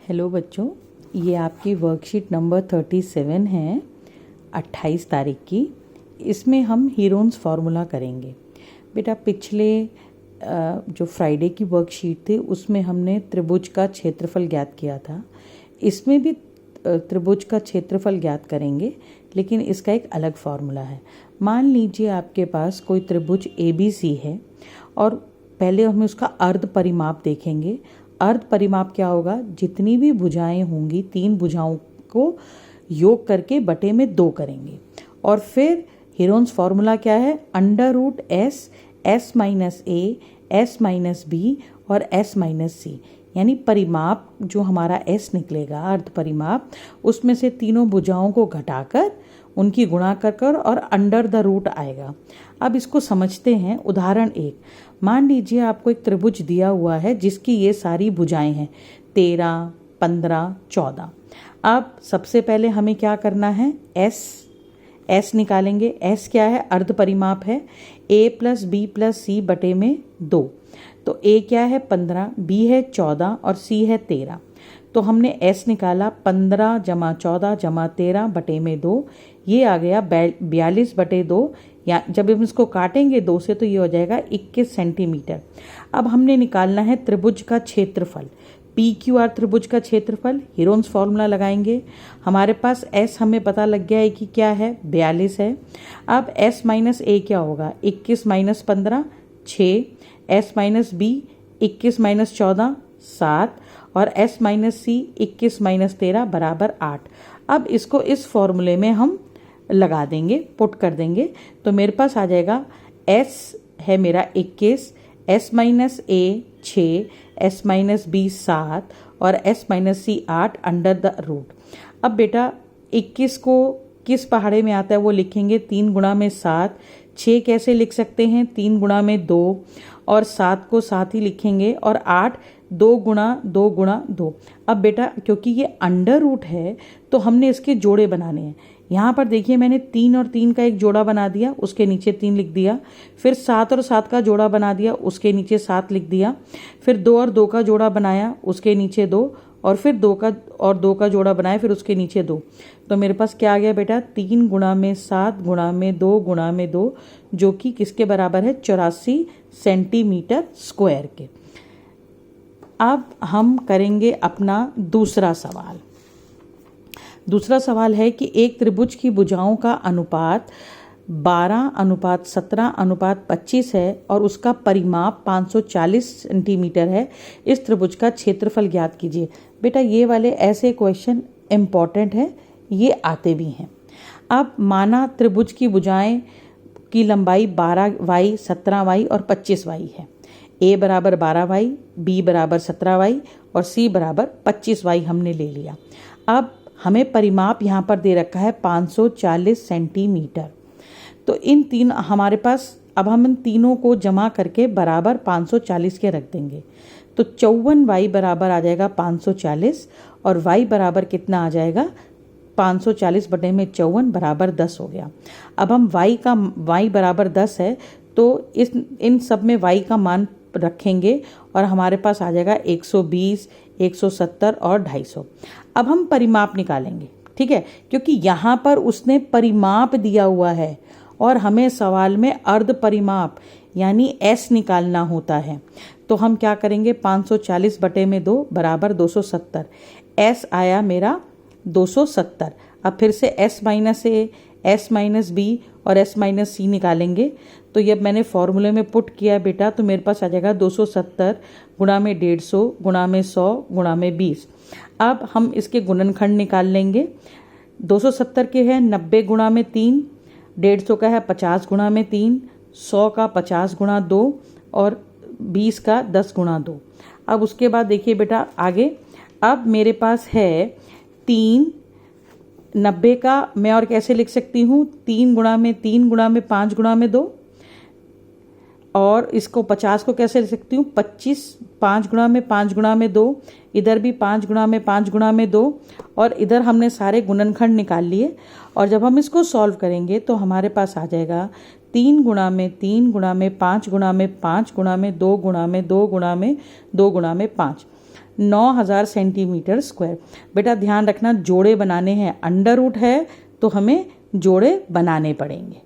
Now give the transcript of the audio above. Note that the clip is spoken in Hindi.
हेलो बच्चों, ये आपकी वर्कशीट नंबर 37 है 28 तारीख की। इसमें हम हीरोन्स फार्मूला करेंगे। बेटा पिछले जो फ्राइडे की वर्कशीट थी उसमें हमने त्रिभुज का क्षेत्रफल ज्ञात किया था। इसमें भी त्रिभुज का क्षेत्रफल ज्ञात करेंगे, लेकिन इसका एक अलग फार्मूला है। मान लीजिए आपके पास कोई त्रिभुज ABC है और पहले हम उसका अर्ध परिमाप देखेंगे। अर्ध परिमाप क्या होगा? जितनी भी भुजाएं होंगी 3 भुजाओं को योग करके बटे में 2 करेंगे। और फिर हीरोन्स फार्मूला क्या है? √S, S-A, S-B और S-C, यानी परिमाप जो हमारा S निकलेगा, अर्ध परिमाप, उसमें से तीनों भुजाओं को घटाकर उनकी गुणा कर और अंडर द रूट आएगा। अब इसको समझते हैं। उदाहरण 1, मान लीजिए आपको एक त्रिभुज दिया हुआ है जिसकी ये सारी भुजाएं हैं 13, 15, 14। अब सबसे पहले हमें क्या करना है? S निकालेंगे। S क्या है? अर्ध परिमाप है। A + B + C बटे में 2। तो A क्या है? 15, B है 14 और C है 13। तो हमने S निकाला 15 + 14 + 13 बटे में 2। ये आ गया 42 बटे 2। या जब हम इसको काटेंगे 2 से तो ये हो जाएगा 21 सेंटीमीटर। अब हमने निकालना है त्रिभुज का क्षेत्रफल। PQR त्रिभुज का क्षेत्रफल। हीरोन्स फार्मूला लगाएंगे। हमारे पास S हमें पता लग गया है कि क्या है? 42 है। अब S - A क्या होगा? 21 - 15 6, S - B 21 - 14 7 और S - C 21 - 13 बराबर 8। अब इसको इस फॉर्मूले में हम लगा देंगे, पुट कर देंगे। तो मेरे पास आ जाएगा S है मेरा 21, S - A 6, S - B 7 और S - C 8 under the root. अब बेटा 21 को किस पहाड़े में आता है वो लिखेंगे 3 गुणा में 7। 6 कैसे लिख सकते हैं? 3 गुणा में 2 और 7 को 7 ही लिखेंगे और 8 2 गुणा 2 गुणा 2। अब बेटा क्योंकि ये अंडर रूट है तो हमने इसके जोड़े बनाने हैं। यहाँ पर देखिए मैंने 3 और 3 का एक जोड़ा बना दिया, उसके नीचे 3 लिख दिया। फिर 7 और 7 का जोड़ा बना दिया, उसके नीचे 7 लिख दिया। फिर 2 और 2 का जोड़ा बनाया, उसके नीचे 2 और फिर 2 का जोड़ा बनाया, फिर उसके नीचे 2। तो मेरे पास क्या आ गया बेटा? 3 गुणा में 7 गुणा में 2 गुणा में 2, जो कि किसके बराबर है? 84 सेंटीमीटर स्क्वायर के। अब हम करेंगे अपना दूसरा सवाल। दूसरा सवाल है कि एक त्रिभुज की भुजाओं का अनुपात 12:17:25 है और उसका परिमाप 540 सेंटीमीटर है। इस त्रिभुज का क्षेत्रफल ज्ञात कीजिए। बेटा ये वाले ऐसे क्वेश्चन इम्पॉर्टेंट है, ये आते भी हैं। अब माना त्रिभुज की भुजाएं की लंबाई 12y, 17y और 25y है। A बराबर 12y, B बराबर 17y और C बराबर 25y हमने ले लिया। अब हमें परिमाप यहाँ पर दे रखा है 540 सेंटीमीटर। तो इन तीन हमारे पास, अब हम इन तीनों को जमा करके बराबर 540 के रख देंगे। तो 54y बराबर आ जाएगा 540 और y बराबर कितना आ जाएगा? 540 बटे में 54 बराबर 10 हो गया। अब हम y बराबर 10 है तो इन सब में y का मान रखेंगे और हमारे पास आ जाएगा 120, 170 और 250। अब हम परिमाप निकालेंगे, ठीक है, क्योंकि यहाँ पर उसने परिमाप दिया हुआ है और हमें सवाल में अर्ध परिमाप यानी S निकालना होता है। तो हम क्या करेंगे? 540 बटे में 2 बराबर 270। S आया मेरा 270। अब फिर से S - A, S - B और S - C निकालेंगे। तो ये मैंने फॉर्मूले में पुट किया बेटा, तो मेरे पास आ जाएगा 270 गुणा में 150 गुणा में 100 गुणा में 20। अब हम इसके गुणनखंड निकाल लेंगे। 270 के है 90 गुणा में 3, 150 का है 50 गुणा में 3, 100 का 50 गुणा 2 और 20 का 10 गुणा 2। अब उसके बाद देखिए बेटा आगे, अब मेरे पास है 3, 90 का मैं और कैसे लिख सकती हूँ? 3 गुणा में 3 गुणा में 5 गुणा में 2 और इसको 50 को कैसे लिख सकती हूँ? 25 5 गुणा में 5 गुणा में 2, इधर भी 5 गुणा में 5 गुणा में 2 और इधर हमने सारे गुणनखंड निकाल लिए। और जब हम इसको सॉल्व करेंगे तो हमारे पास आ जाएगा 3 गुणा में 3 गुणा में 5 गुणा में 5 गुणा में 2 गुणा में 2 गुणा में 2 गुणा में 5। 9000 सेंटीमीटर स्क्वायर। बेटा ध्यान रखना जोड़े बनाने हैं, अंडर रूट है तो हमें जोड़े बनाने पड़ेंगे।